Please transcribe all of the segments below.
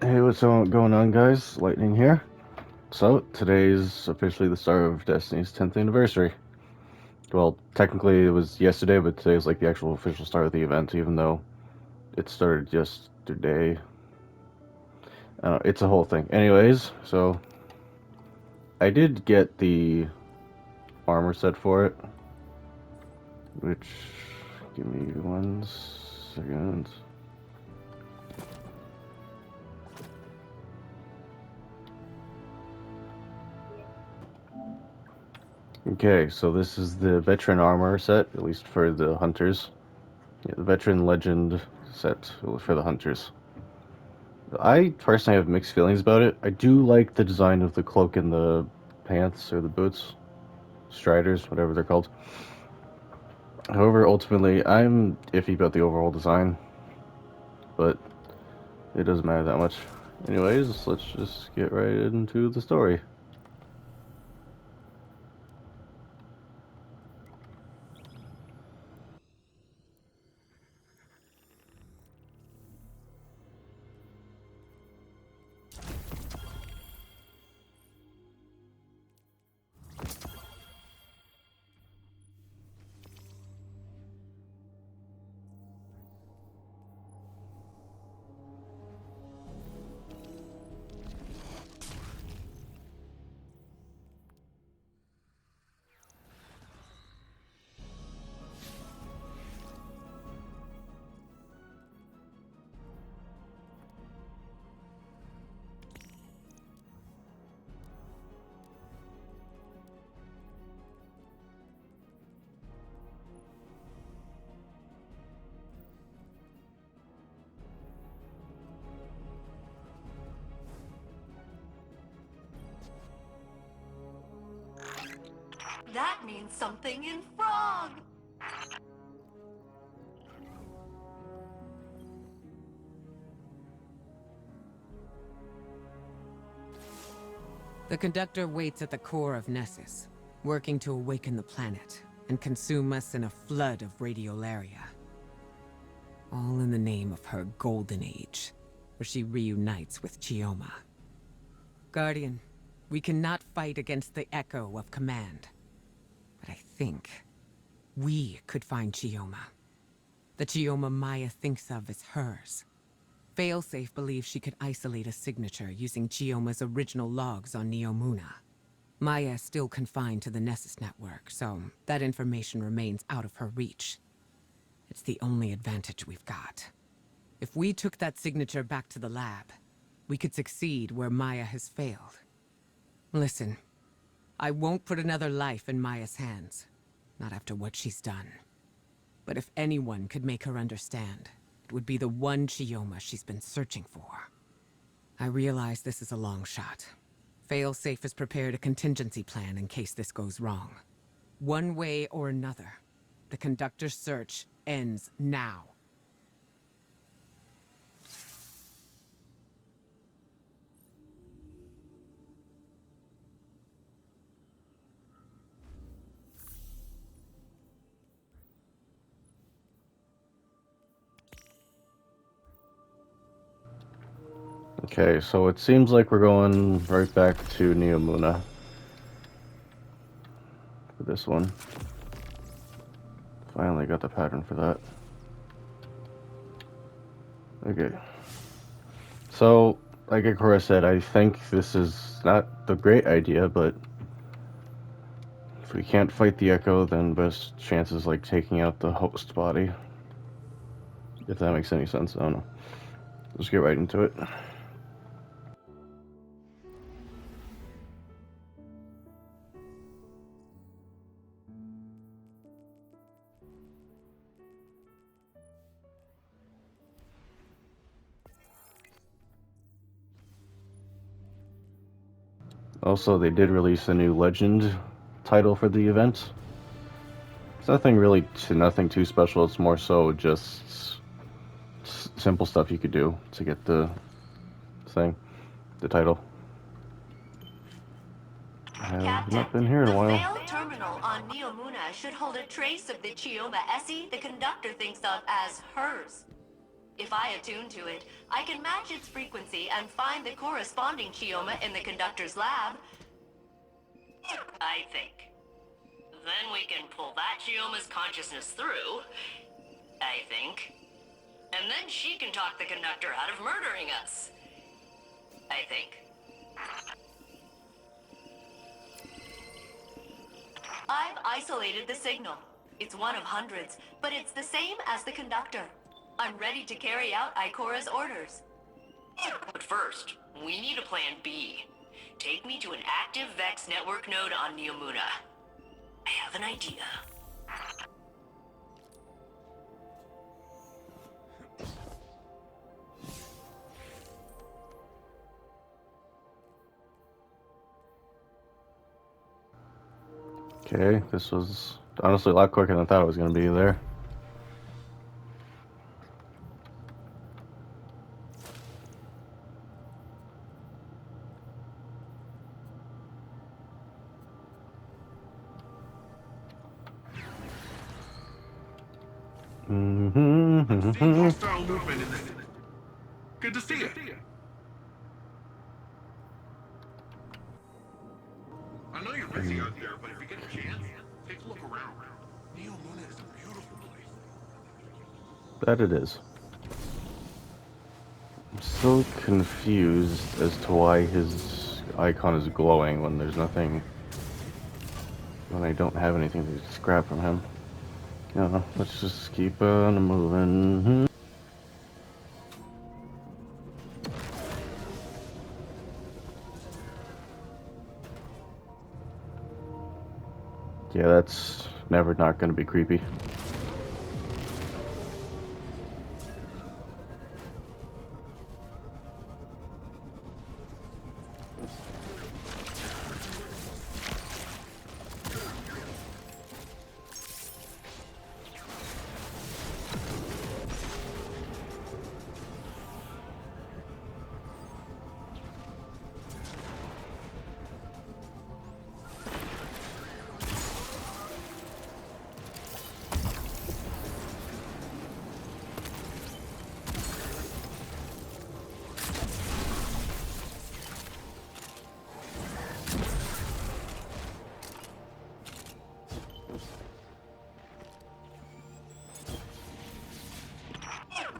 Hey, what's going on, guys? Lightning here. So, today's officially the start of Destiny's 10th anniversary. Well, technically it was yesterday, but today's like the actual official start of the event, even though it started yesterday. It's a whole thing. Anyways, so I did get the armor set for it, which, give me 1 second. Okay, so this is the veteran armor set, at least for the hunters. Yeah, the veteran legend set for the hunters. I personally have mixed feelings about it. I do like the design of the cloak and the pants or the boots, striders, whatever they're called. However, ultimately, I'm iffy about the overall design, but it doesn't matter that much. Anyways, let's just get right into the story. That means something in frog! The conductor waits at the core of Nessus, working to awaken the planet and consume us in a flood of radiolaria. All in the name of her golden age, where she reunites with Chioma. Guardian, we cannot fight against the echo of command. But I think we could find Chioma. The Chioma Maya thinks of as hers. Failsafe believes she could isolate a signature using Chioma's original logs on Neomuna. Maya is still confined to the Nessus network, so that information remains out of her reach. It's the only advantage we've got. If we took that signature back to the lab, we could succeed where Maya has failed. Listen, I won't put another life in Maya's hands. Not after what she's done. But if anyone could make her understand, it would be the one Chioma she's been searching for. I realize this is a long shot. Failsafe has prepared a contingency plan in case this goes wrong. One way or another, the conductor's search ends now. Okay, so it seems like we're going right back to Neomuna for this one. Finally got the pattern for that. Okay. So, like Ikora said, I think this is not the great idea, but if we can't fight the Echo, then best chance is like taking out the host body. If that makes any sense, I don't know. Let's get right into it. Also, they did release a new Legend title for the event. It's nothing too special. It's more so just simple stuff you could do to get the thing, the title. I have Captain, not been here in a the while. Vale terminal on Neomuna should hold a trace of the Chioma Essie the conductor thinks of as hers. If I attune to it, I can match its frequency and find the corresponding Chioma in the conductor's lab. I think. Then we can pull that Chioma's consciousness through, I think. And then she can talk the conductor out of murdering us. I think. I've isolated the signal. It's one of hundreds, but it's the same as the conductor. I'm ready to carry out Ikora's orders. But first, we need a plan B. Take me to an active Vex network node on Neomuna. I have an idea. Okay, this was honestly a lot quicker than I thought it was going to be there. Hostile movement in this. Good to see you. I know you're busy out there, but if you get a chance, take a look around. Neomuna is a beautiful place. That it is. I'm still confused as to why his icon is glowing when there's nothing, when I don't have anything to grab from him. Yeah, let's just keep on moving. Yeah, that's never not going to be creepy.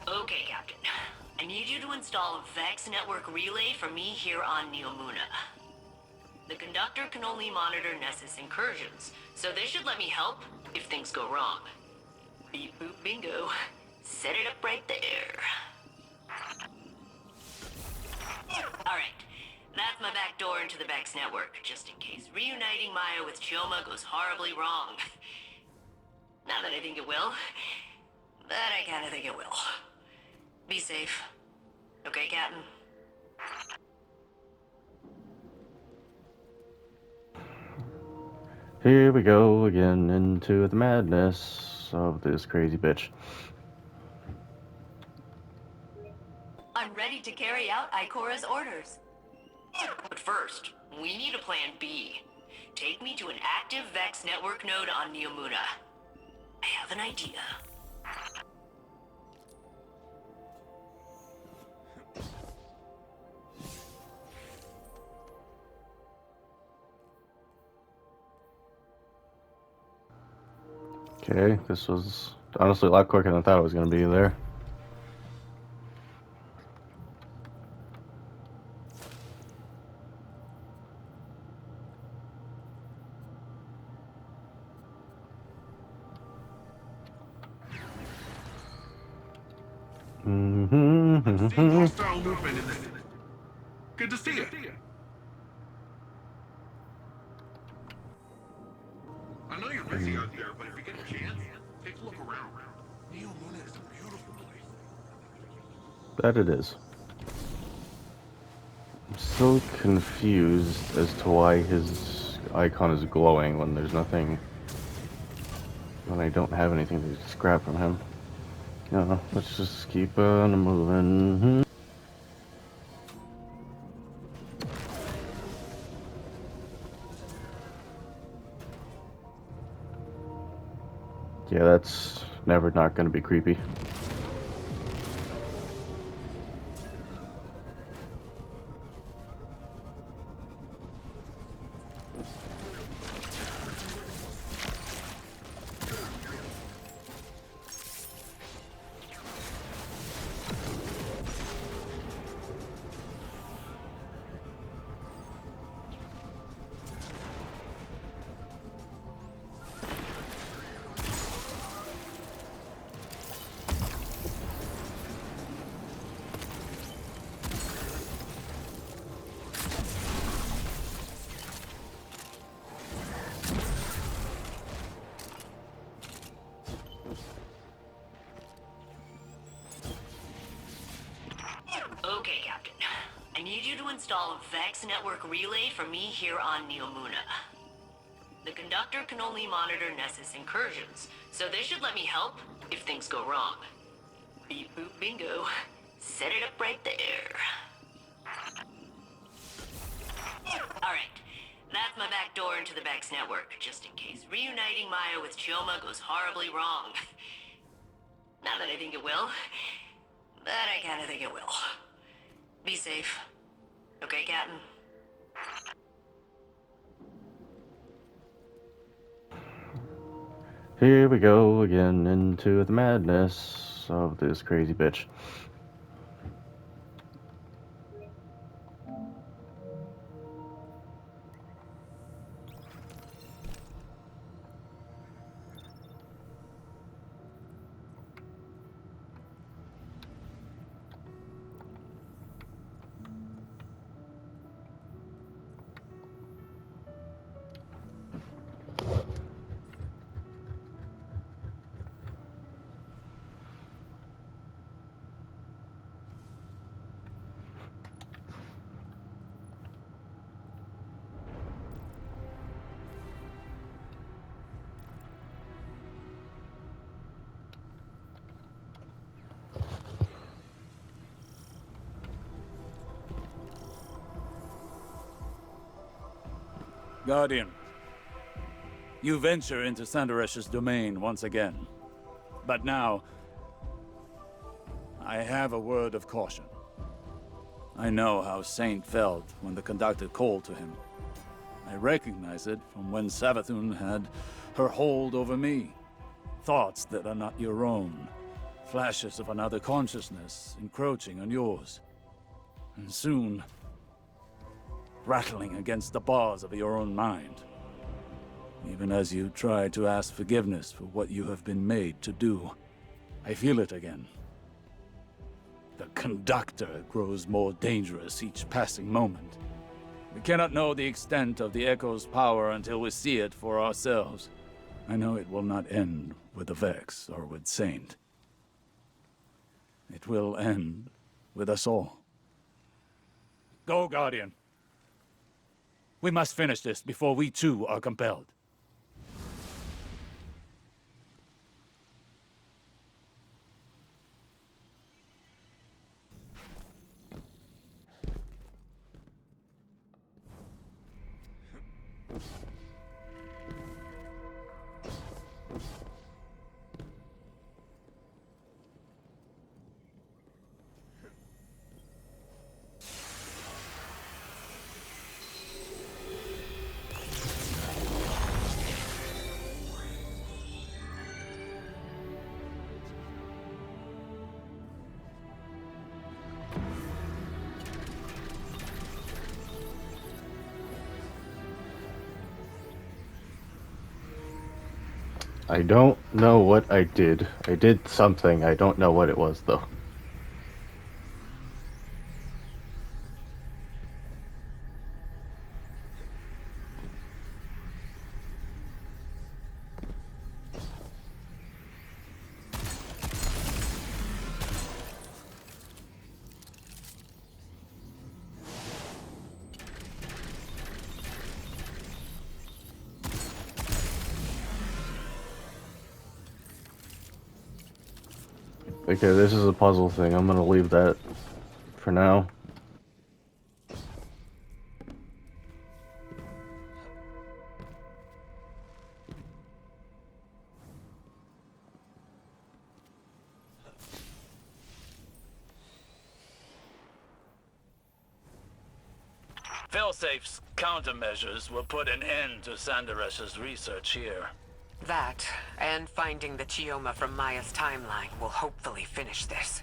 Okay, Captain. I need you to install a Vex network relay for me here on Neomuna. The conductor can only monitor Nessus incursions, so they should let me help if things go wrong. Beep boop bingo. Set it up right there. Alright. That's my back door into the Vex network, just in case reuniting Maya with Chioma goes horribly wrong. Not that I think it will, but I kinda think it will. Be safe. Okay, Captain? Here we go again into the madness of this crazy bitch. I'm ready to carry out Ikora's orders. But first, we need a plan B. Take me to an active Vex network node on Neomuna. I have an idea. Okay, this was honestly a lot quicker than I thought it was going to be there. Hostile movement in this. Good to see you. I know you're busy out there, but if you get a chance, take a look around. Neomuna is a beautiful place. That it is. I'm still confused as to why his icon is glowing when there's nothing, when I don't have anything to grab from him. Yeah, let's just keep on moving. Yeah, that's never not going to be creepy. Okay, Captain. I need you to install a Vex network relay for me here on Neomuna. The conductor can only monitor Nessus incursions, so they should let me help if things go wrong. Beep boop bingo. Set it up right there. Alright. That's my back door into the Vex network, just in case reuniting Maya with Chioma goes horribly wrong. Not that I think it will, but I kinda think it will. Be safe. Okay, Captain? Here we go again into the madness of this crazy bitch. Guardian, you venture into Sandaresh's domain once again. But now, I have a word of caution. I know how Saint felt when the conductor called to him. I recognize it from when Savathun had her hold over me. Thoughts that are not your own. Flashes of another consciousness encroaching on yours. And soon, rattling against the bars of your own mind. Even as you try to ask forgiveness for what you have been made to do, I feel it again. The conductor grows more dangerous each passing moment. We cannot know the extent of the Echo's power until we see it for ourselves. I know it will not end with the Vex or with Saint. It will end with us all. Go, Guardian. We must finish this before we too are compelled. I don't know what I did. I did something. I don't know what it was, though. Okay, this is a puzzle thing. I'm gonna leave that for now. Failsafe's countermeasures will put an end to Sandaresh's research here. That, and finding the Chioma from Maya's timeline, will hopefully finish this.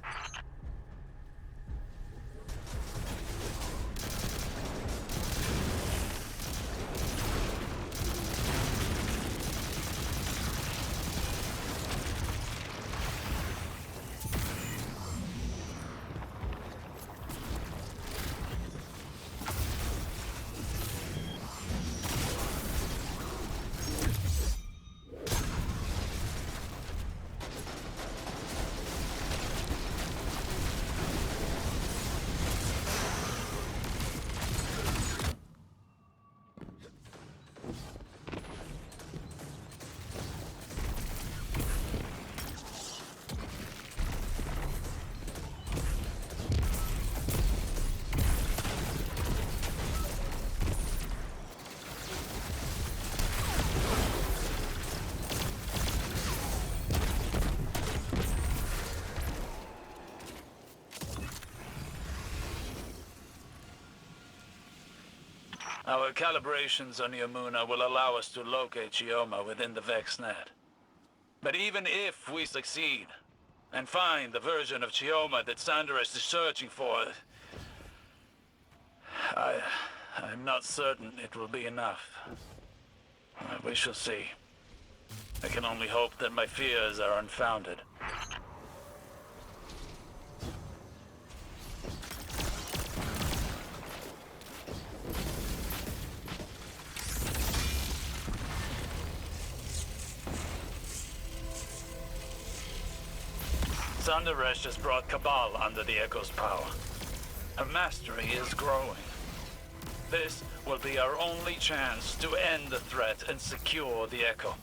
Our calibrations on Yamuna will allow us to locate Chioma within the VexNet. But even if we succeed, and find the version of Chioma that Sandaris is searching for, I'm not certain it will be enough. We shall see. I can only hope that my fears are unfounded. Sandaresh has brought Cabal under the Echo's power. Her mastery is growing. This will be our only chance to end the threat and secure the Echo.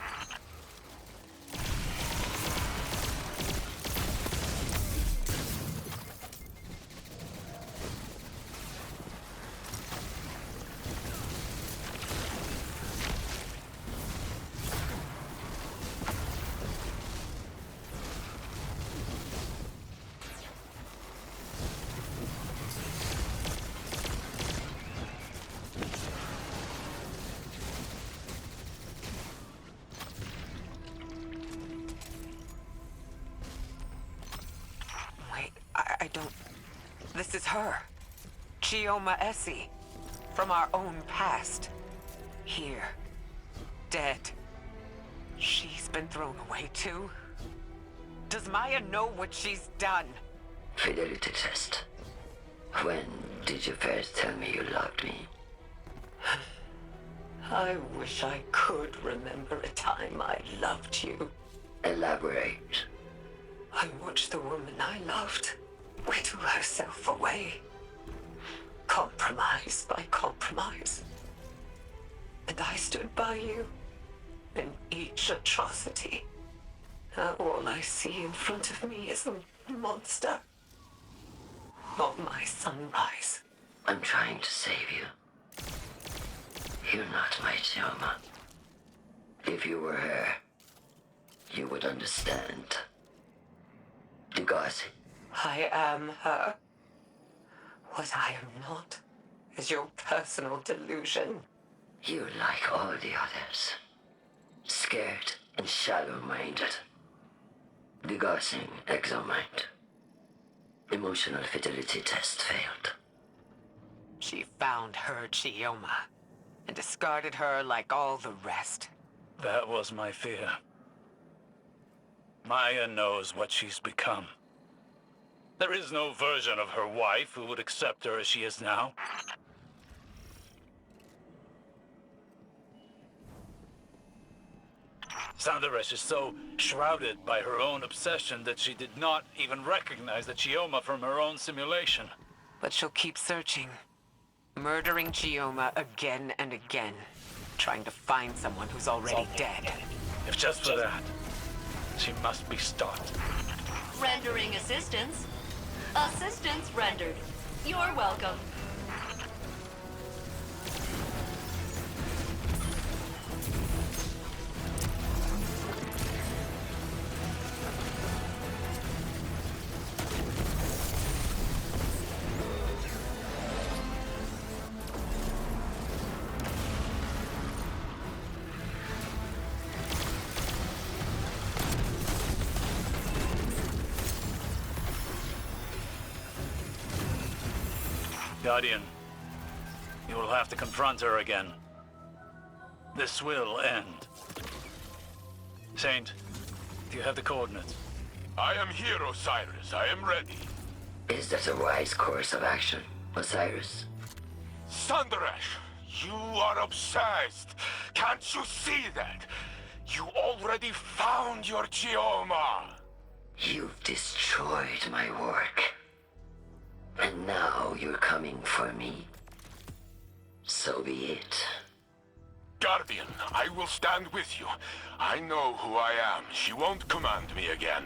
I don't... This is her. Chioma Essie. From our own past. Here. Dead. She's been thrown away too? Does Maya know what she's done? Fidelity test. When did you first tell me you loved me? I wish I could remember a time I loved you. Elaborate. I watched the woman I loved whittle herself away. Compromise by compromise. And I stood by you in each atrocity. Now all I see in front of me is a monster. Not my sunrise. I'm trying to save you. You're not my Chioma. If you were her, you would understand. Degasi. I am her. What I am not is your personal delusion. You're like all the others. Scared and shallow-minded. Degaussing exomind. Emotional fidelity test failed. She found her Chioma and discarded her like all the rest. That was my fear. Maya knows what she's become. There is no version of her wife who would accept her as she is now. Sandaresh is so shrouded by her own obsession that she did not even recognize the Chioma from her own simulation. But she'll keep searching. Murdering Chioma again and again. Trying to find someone who's already dead. If just for that, she must be stopped. Rendering assistance. Assistance rendered. You're welcome. Guardian, you will have to confront her again. This will end. Saint, do you have the coordinates? I am here, Osiris. I am ready. Is that a wise course of action, Osiris? Sandaresh, you are obsessed. Can't you see that? You already found your Chioma. You've destroyed my work. And now you're coming for me. So be it. Guardian, I will stand with you. I know who I am. She won't command me again.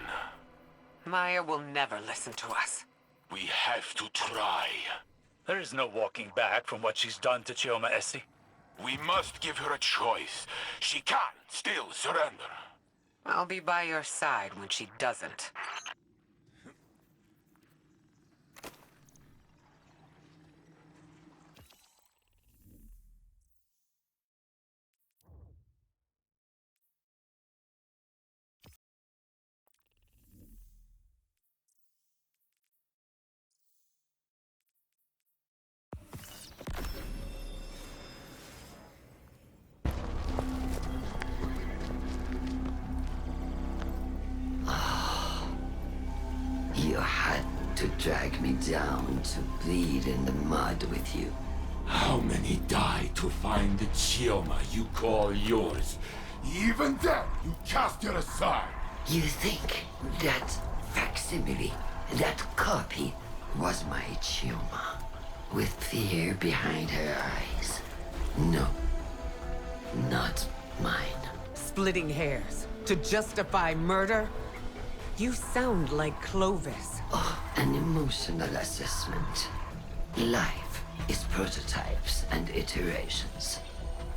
Maya will never listen to us. We have to try. There is no walking back from what she's done to Chioma Essie. We must give her a choice. She can still surrender. I'll be by your side when she doesn't. take me down to bleed in the mud with you. How many died to find the Chioma you call yours? Even then, you cast it aside. You think that facsimile, that copy, was my Chioma, with fear behind her eyes? No, not mine. Splitting hairs to justify murder? You sound like Clovis. Oh, an emotional assessment. Life is prototypes and iterations.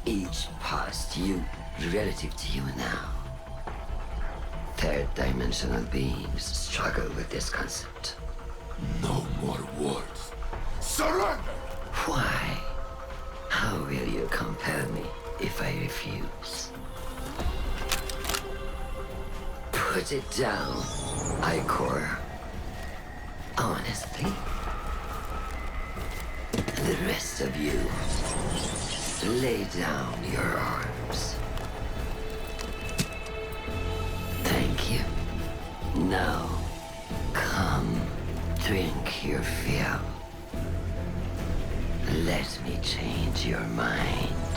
Each past you relative to you now. Third-dimensional beings struggle with this concept. No more words. Surrender! Why? How will you compel me if I refuse? Put it down, Icor. Honestly. The rest of you, lay down your arms. Thank you. Now, come, drink your fill. Let me change your mind.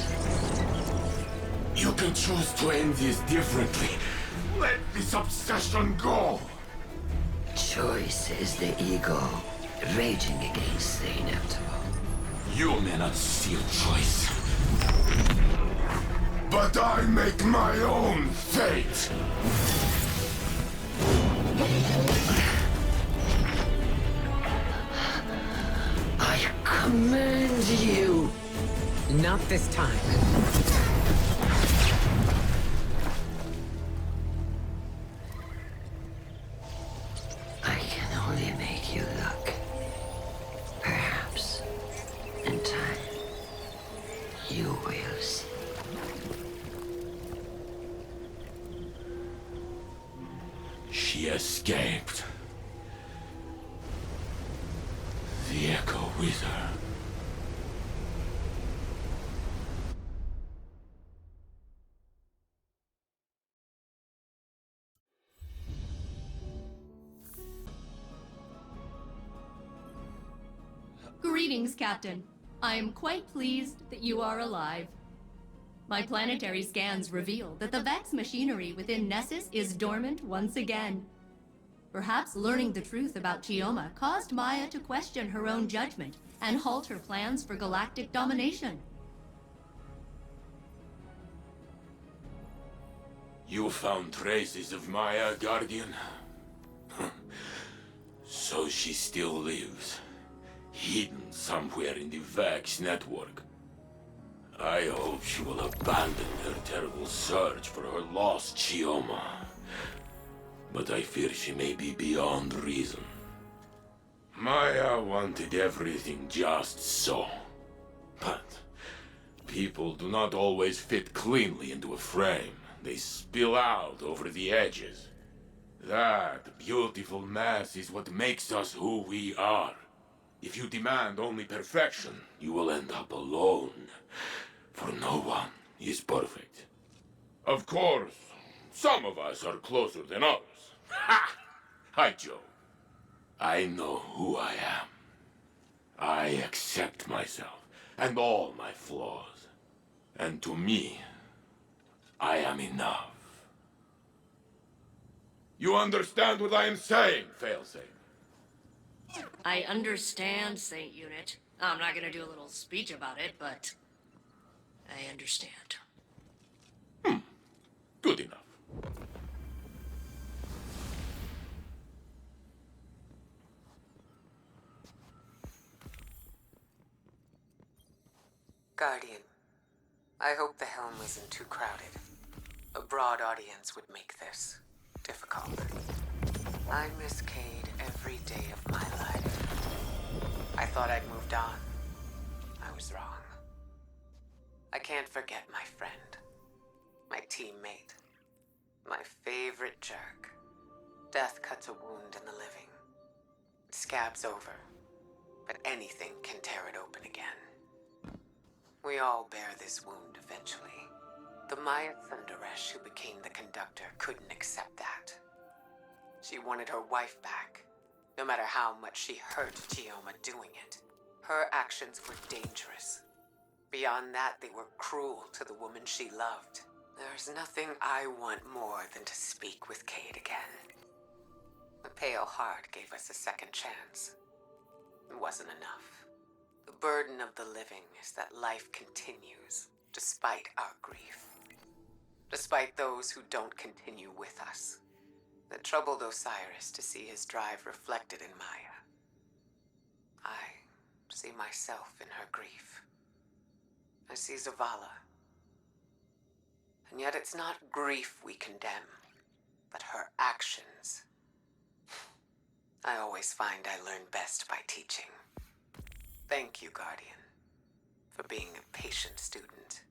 You can choose to end this differently. Let this obsession go. Choice is the ego raging against the inevitable. You may not see a choice. But I make my own fate. I command you. Not this time. I can only make you look. Perhaps, in time, you will see. She escaped. The Echo with her. Greetings, Captain. I am quite pleased that you are alive. My planetary scans reveal that the Vex machinery within Nessus is dormant once again. Perhaps learning the truth about Chioma caused Maya to question her own judgment and halt her plans for galactic domination. You found traces of Maya, Guardian? So she still lives, hidden somewhere in the Vex network. I hope she will abandon her terrible search for her lost Chioma. But I fear she may be beyond reason. Maya wanted everything just so. But people do not always fit cleanly into a frame. They spill out over the edges. That beautiful mess is what makes us who we are. If you demand only perfection, you will end up alone. For no one is perfect. Of course, some of us are closer than others. Ha! I joke. I know who I am. I accept myself and all my flaws. And to me, I am enough. You understand what I am saying, Failsafe? I understand, Saint Unit. I'm not gonna do a little speech about it, but I understand. Good enough. Guardian, I hope the helm isn't too crowded. A broad audience would make this difficult. I miss Cade every day of my life. I thought I'd moved on. I was wrong. I can't forget my friend, my teammate, my favorite jerk. Death cuts a wound in the living. It scabs over, but anything can tear it open again. We all bear this wound eventually. The Maya Thunderesh who became the conductor couldn't accept that. She wanted her wife back, No matter how much she hurt Chioma doing it, her actions were dangerous. Beyond that, they were cruel to the woman she loved. There's nothing I want more than to speak with Cayde again. The Pale Heart gave us a second chance. It wasn't enough. The burden of the living is that life continues, despite our grief. Despite those who don't continue with us. It troubled Osiris to see his drive reflected in Maya. I see myself in her grief. I see Zavala. And yet it's not grief we condemn, but her actions. I always find I learn best by teaching. Thank you, Guardian, for being a patient student.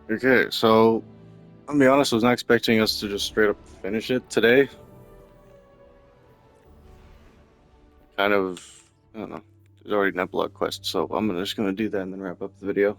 Okay, so I'll be honest, I was not expecting us to just straight up finish it today. Kind of, I don't know. There's already an epilogue quest, so I'm just gonna do that and then wrap up the video.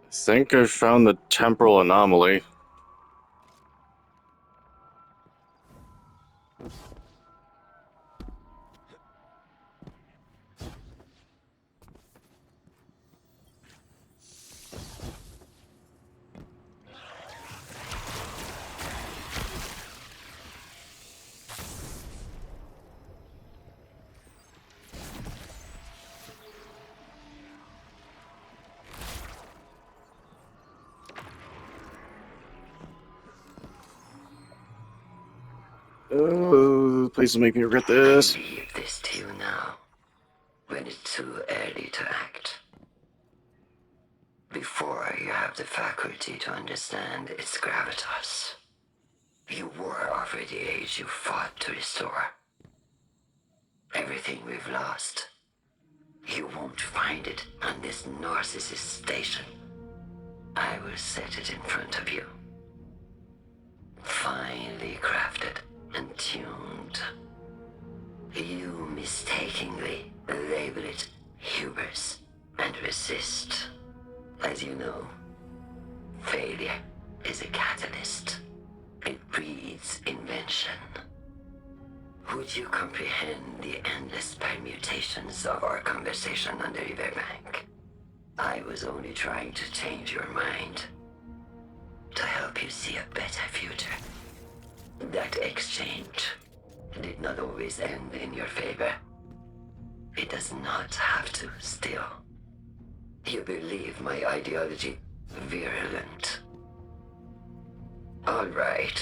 I think I found the temporal anomaly. Oh, please don't make me regret this. I leave this to you now, when it's too early to act. Before you have the faculty to understand its gravitas. You were of the age you fought to restore. Everything we've lost, you won't find it on this narcissist station. I will set it in front of you. Finely crafted and tuned. You mistakenly label it hubris and resist. As you know, failure is a catalyst. It breeds invention. Would you comprehend the endless permutations of our conversation under Riverbank? I was only trying to change your mind, to help you see a better future. That exchange did not always end in your favor. It does not have to still. You believe my ideology virulent. All right.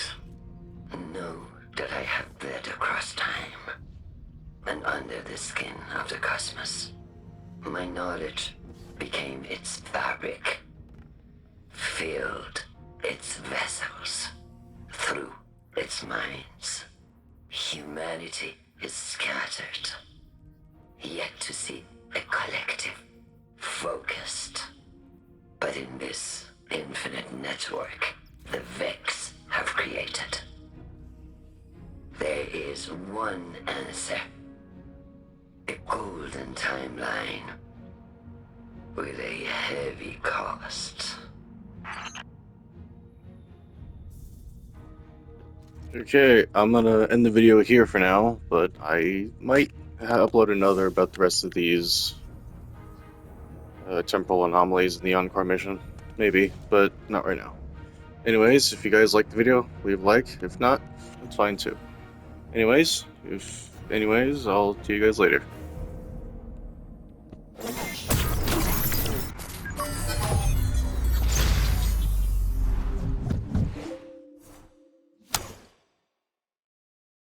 Know that I have bled across time and under the skin of the cosmos. My knowledge became its fabric, filled its vessels, through its minds. Humanity is scattered, yet to see a collective, focused. But in this infinite network the Vex have created, there is one answer. A golden timeline with a heavy cost. Okay, I'm gonna end the video here for now, but I might upload another about the rest of these temporal anomalies in the Encore mission. Maybe, but not right now. Anyways, if you guys liked the video, leave a like. If not, it's fine too. Anyways, I'll see you guys later.